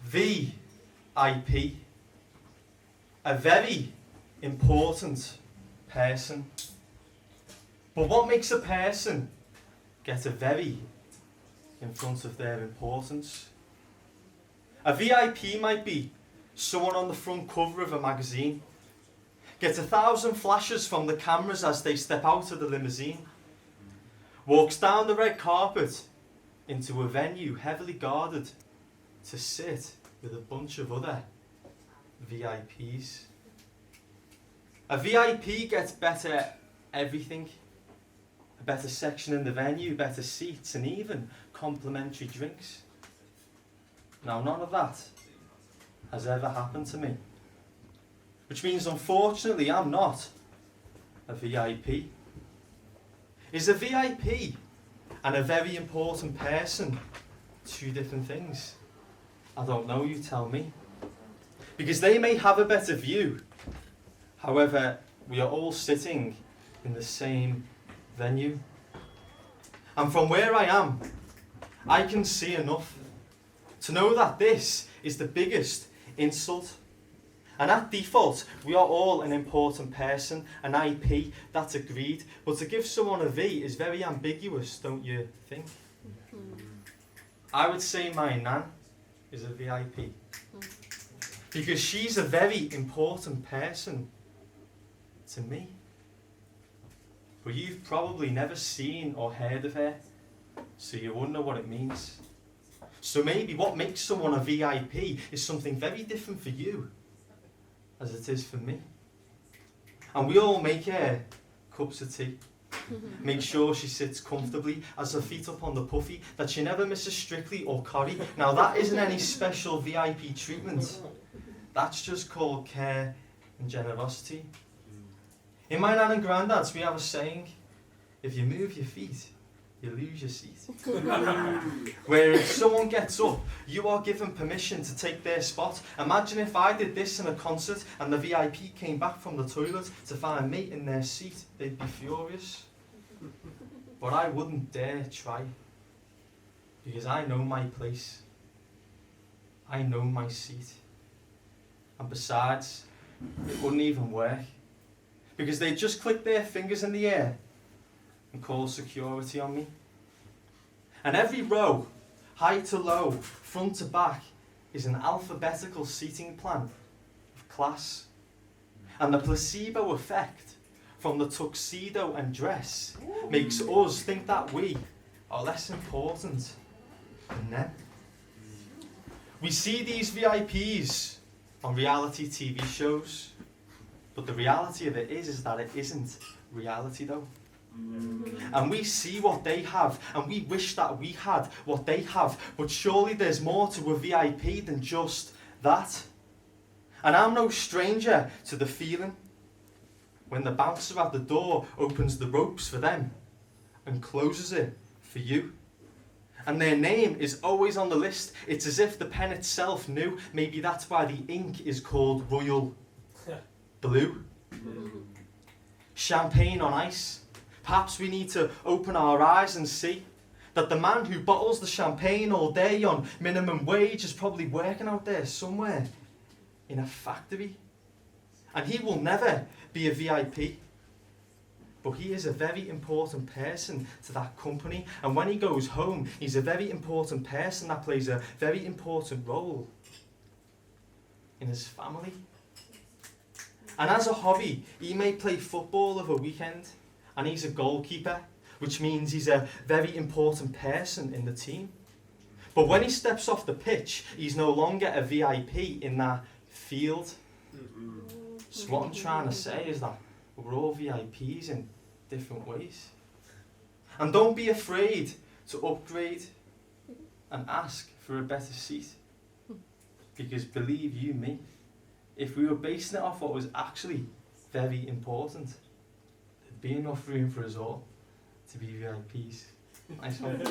V.I.P. A very important person. But what makes a person get a very in front of their importance? A VIP might be someone on the front cover of a magazine, gets 1,000 flashes from the cameras as they step out of the limousine, walks down the red carpet into a venue heavily guarded to sit with a bunch of other VIPs. A VIP gets better everything. A better section in the venue, better seats, and even complimentary drinks. Now, none of that has ever happened to me. Which means, unfortunately, I'm not a VIP. Is a VIP and a very important person two different things? I don't know, you tell me. Because they may have a better view. However, we are all sitting in the same venue. And from where I am, I can see enough to know that this is the biggest insult. And at default, we are all an important person, an IP, that's agreed. But to give someone a V is very ambiguous, don't you think? I would say my nan is a VIP. Because she's a very important person to me. But you've probably never seen or heard of her, so you won't know what it means. So maybe what makes someone a VIP is something very different for you as it is for me. And we all make her cups of tea. Make sure she sits comfortably, has her feet up on the puffy, that she never misses Strictly or Corrie. Now that isn't any special VIP treatment. That's just called care and generosity. In my nan and granddad's we have a saying, if you move your feet, you lose your seat. Where if someone gets up, you are given permission to take their spot. Imagine if I did this in a concert and the VIP came back from the toilet to find me in their seat. They'd be furious. But I wouldn't dare try. Because I know my place. I know my seat. And besides, it wouldn't even work. Because they'd just click their fingers in the air and call security on me. And every row, high to low, front to back, is an alphabetical seating plan of class. And the placebo effect from the tuxedo and dress makes us think that we are less important than them. We see these VIPs on reality TV shows, but the reality of it is that it isn't reality though. And we see what they have, and we wish that we had what they have, but surely there's more to a VIP than just that. And I'm no stranger to the feeling when the bouncer at the door opens the ropes for them and closes it for you. And their name is always on the list. It's as if the pen itself knew. Maybe that's why the ink is called royal blue. Champagne on ice. Perhaps we need to open our eyes and see that the man who bottles the champagne all day on minimum wage is probably working out there somewhere in a factory. And he will never be a VIP. But he is a very important person to that company. And when he goes home, he's a very important person that plays a very important role in his family. And as a hobby, he may play football of a weekend, and he's a goalkeeper, which means he's a very important person in the team. But when he steps off the pitch, he's no longer a VIP in that field. So what I'm trying to say is that we're all VIPs in different ways. And don't be afraid to upgrade and ask for a better seat. Because believe you me, if we were basing it off what was actually very important, there'd be enough room for us all to be VIPs. Nice one.